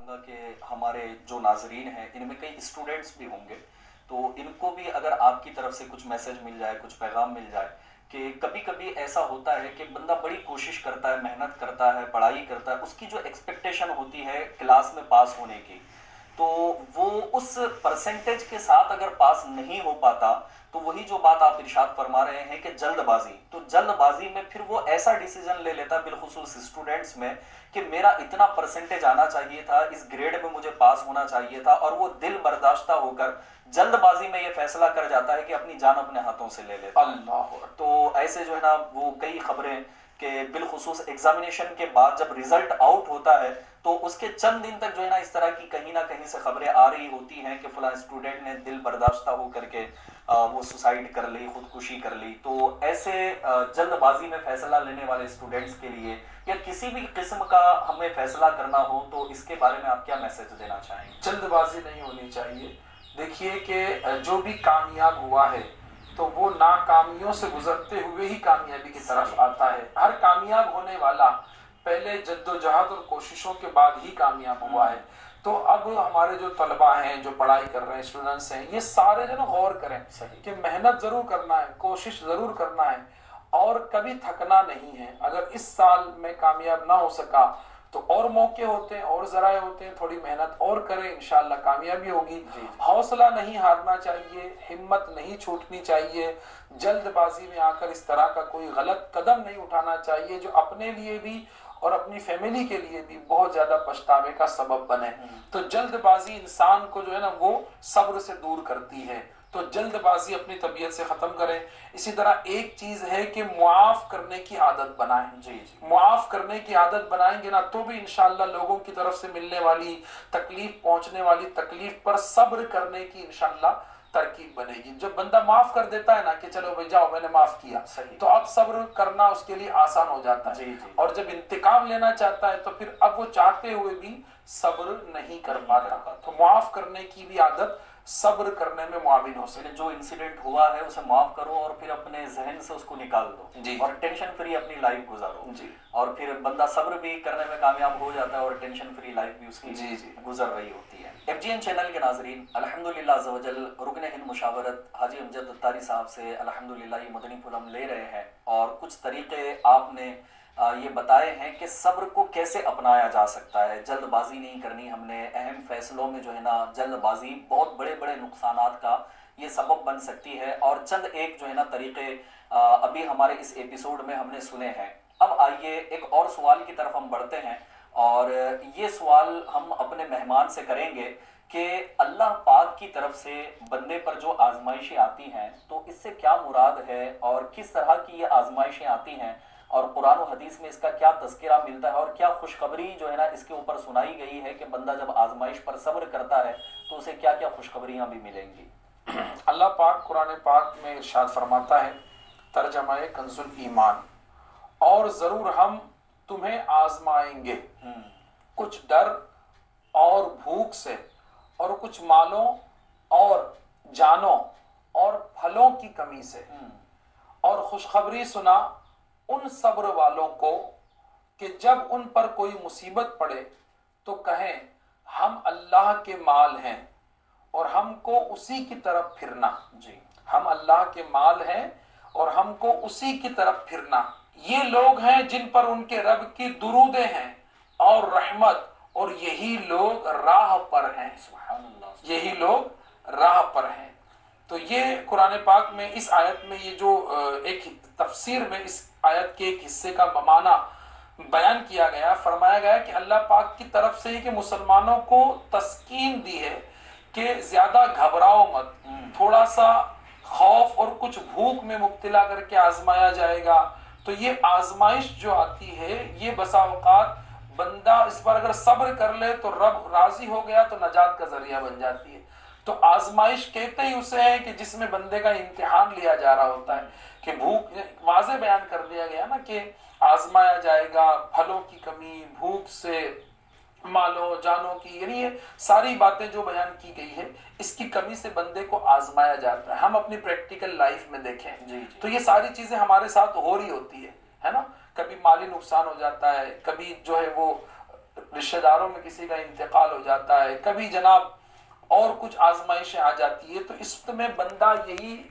چاہوں گا کہ ہمارے جو ناظرین ہیں ان میں کئی اسٹوڈنٹس بھی ہوں گے، تو ان کو بھی اگر آپ کی طرف سے کچھ میسج مل جائے، کچھ پیغام مل جائے کہ کبھی کبھی ایسا ہوتا ہے کہ بندہ بڑی کوشش کرتا ہے، محنت کرتا ہے، پڑھائی کرتا ہے، اس کی جو ایکسپیکٹیشن ہوتی ہے کلاس میں پاس ہونے کی، تو وہ اس پرسنٹیج کے ساتھ اگر پاس نہیں ہو پاتا تو وہی جو بات آپ ارشاد فرما رہے ہیں کہ جلد بازی، تو جلد بازی میں پھر وہ ایسا ڈیسیجن لے لیتا بالخصوص اسٹوڈنٹس میں کہ میرا اتنا پرسنٹیج آنا چاہیے تھا، اس گریڈ میں مجھے پاس ہونا چاہیے تھا، اور وہ دل برداشتہ ہو کر جلد بازی میں یہ فیصلہ کر جاتا ہے کہ اپنی جان اپنے ہاتھوں سے لے لیتا ہے۔ اللہ تو ایسے جو ہے نا وہ کئی خبریں کہ بالخصوص ایگزامینیشن کے بعد جب ریزلٹ آؤٹ ہوتا ہے تو اس کے چند دن تک جو ہے نا اس طرح کی کہیں نہ کہیں سے خبریں آ رہی ہوتی ہیں کہ فلاں اسٹوڈنٹ نے دل برداشتہ ہو کر کے وہ سوسائڈ کر لی، خودکشی کر لی۔ تو ایسے جلد بازی میں فیصلہ لینے والے اسٹوڈنٹس کے لیے یا کسی بھی قسم کا ہمیں فیصلہ کرنا ہو تو اس کے بارے میں آپ کیا میسج دینا چاہیں گے؟ جلد بازی نہیں ہونی چاہیے۔ دیکھیے کہ جو بھی کامیاب ہوا ہے تو وہ ناکامیوں سے گزرتے ہوئے ہی کامیابی کی طرف آتا ہے۔ ہر کامیاب ہونے والا پہلے جدوجہد اور کوششوں کے بعد ہی کامیاب ہوا ہے۔ تو اب ہمارے جو طلباء ہیں، جو پڑھائی کر رہے ہیں، اسٹوڈنٹس ہیں، یہ سارے جو نا غور کریں کہ محنت ضرور کرنا ہے، کوشش ضرور کرنا ہے اور کبھی تھکنا نہیں ہے۔ اگر اس سال میں کامیاب نہ ہو سکا تو اور موقع ہوتے ہیں، اور ذرائع ہوتے ہیں، تھوڑی محنت اور کریں، انشاءاللہ کامیابی ہوگی۔ حوصلہ نہیں ہارنا چاہیے، ہمت نہیں چھوٹنی چاہیے، جلد بازی میں آ کر اس طرح کا کوئی غلط قدم نہیں اٹھانا چاہیے جو اپنے لیے بھی اور اپنی فیملی کے لیے بھی بہت زیادہ پچھتاوے کا سبب بنے۔ تو جلد بازی انسان کو جو ہے نا وہ صبر سے دور کرتی ہے، تو جلد بازی اپنی طبیعت سے ختم کریں۔ اسی طرح ایک چیز ہے کہ معاف کرنے کی عادت بنائیں۔ معاف کرنے کی عادت بنائیں گے نا تو بھی انشاءاللہ لوگوں کی طرف سے ملنے والی تکلیف، پہنچنے والی تکلیف پر صبر کرنے کی انشاءاللہ ترکیب بنے گی۔ جب بندہ معاف کر دیتا ہے نا کہ چلو بھائی جاؤ میں نے معاف کیا، تو اب صبر کرنا اس کے لیے آسان ہو جاتا ہے۔ اور جب انتقام لینا چاہتا ہے تو پھر اب وہ چاہتے ہوئے بھی صبر نہیں کر پاتا۔ تو معاف کرنے کی بھی عادت صبر کرنے میں معاون ہو سکے۔ جو انسیڈنٹ ہوا ہے اسے معاف کرو اور پھر اپنے ذہن سے اس کو نکال دو اور ٹینشن فری اپنی لائف گزارو، اور پھر بندہ صبر بھی کرنے میں کامیاب ہو جاتا ہے اور ٹینشن فری لائف بھی اس کی گزر رہی ہوتی ہے۔ ایف جی این چینل کے ناظرین، الحمدللہ عز و جل رکن ہند مشاورت حاجی امجد اتاری صاحب سے الحمدللہ یہ مدنی پھول ہم لے رہے ہیں، اور کچھ طریقے آپ نے یہ بتائے ہیں کہ صبر کو کیسے اپنایا جا سکتا ہے، جلد بازی نہیں کرنی ہم نے، اہم فیصلوں میں جو ہے نا جلد بازی بہت بڑے بڑے نقصانات کا یہ سبب بن سکتی ہے، اور چند ایک جو ہے نا طریقے ابھی ہمارے اس ایپیسوڈ میں ہم نے سنے ہیں۔ اب آئیے ایک اور سوال کی طرف ہم بڑھتے ہیں، اور یہ سوال ہم اپنے مہمان سے کریں گے کہ اللہ پاک کی طرف سے بندے پر جو آزمائشیں آتی ہیں تو اس سے کیا مراد ہے اور کس طرح کی یہ آزمائشیں آتی ہیں، اور قرآن و حدیث میں اس کا کیا تذکرہ ملتا ہے، اور کیا خوشخبری جو ہے نا اس کے اوپر سنائی گئی ہے کہ بندہ جب آزمائش پر صبر کرتا ہے تو اسے کیا کیا خوشخبریاں بھی ملیں گی۔ اللہ پاک قرآن پاک میں ارشاد فرماتا ہے، ترجمہ کنز الایمان، اور ضرور ہم تمہیں آزمائیں گے کچھ ڈر اور بھوک سے، اور کچھ مالوں اور جانوں اور پھلوں کی کمی سے، اور خوشخبری سنا ان صبر والوں کو کہ جب ان پر کوئی مصیبت پڑے تو کہیں ہم اللہ کے مال ہیں اور ہم کو اسی کی طرف پھرنا۔ ہم اللہ کے مال ہیں اور ہم کو اسی کی طرف پھرنا۔ یہ لوگ ہیں جن پر ان کے رب کی درودیں ہیں اور رحمت، اور یہی لوگ راہ پر ہیں۔ سبحان اللہ، یہی لوگ راہ پر ہیں۔ تو یہ قرآن پاک میں اس آیت میں یہ جو ایک تفسیر میں اس آیت کے ایک حصے کا معنی بیان کیا گیا، فرمایا گیا کہ اللہ پاک کی طرف سے ہی کہ مسلمانوں کو تسکین دی ہے کہ زیادہ گھبراؤ مت، تھوڑا سا خوف اور کچھ بھوک میں مبتلا کر کے آزمایا جائے گا۔ تو یہ آزمائش جو آتی ہے یہ بسا اوقات بندہ اس پر اگر صبر کر لے تو رب راضی ہو گیا تو نجات کا ذریعہ بن جاتی ہے۔ تو آزمائش کہتے ہی اسے ہے کہ جس میں بندے کا امتحان لیا جا رہا ہوتا ہے، کہ بھوک واضح بیان کر دیا گیا نا کہ آزمایا جائے گا، پھلوں کی کمی، بھوک سے، مالوں جانوں کی، یعنی یہ ساری باتیں جو بیان کی گئی ہے اس کی کمی سے بندے کو آزمایا جاتا ہے۔ ہم اپنی پریکٹیکل لائف میں دیکھیں تو یہ ساری چیزیں ہمارے ساتھ ہو رہی ہوتی ہے نا۔ کبھی مالی نقصان ہو جاتا ہے، کبھی جو ہے وہ رشتہ داروں میں کسی کا انتقال ہو جاتا ہے، کبھی جناب اور کچھ آزمائشیں آ جاتی ہے، تو اس میں بندہ یہی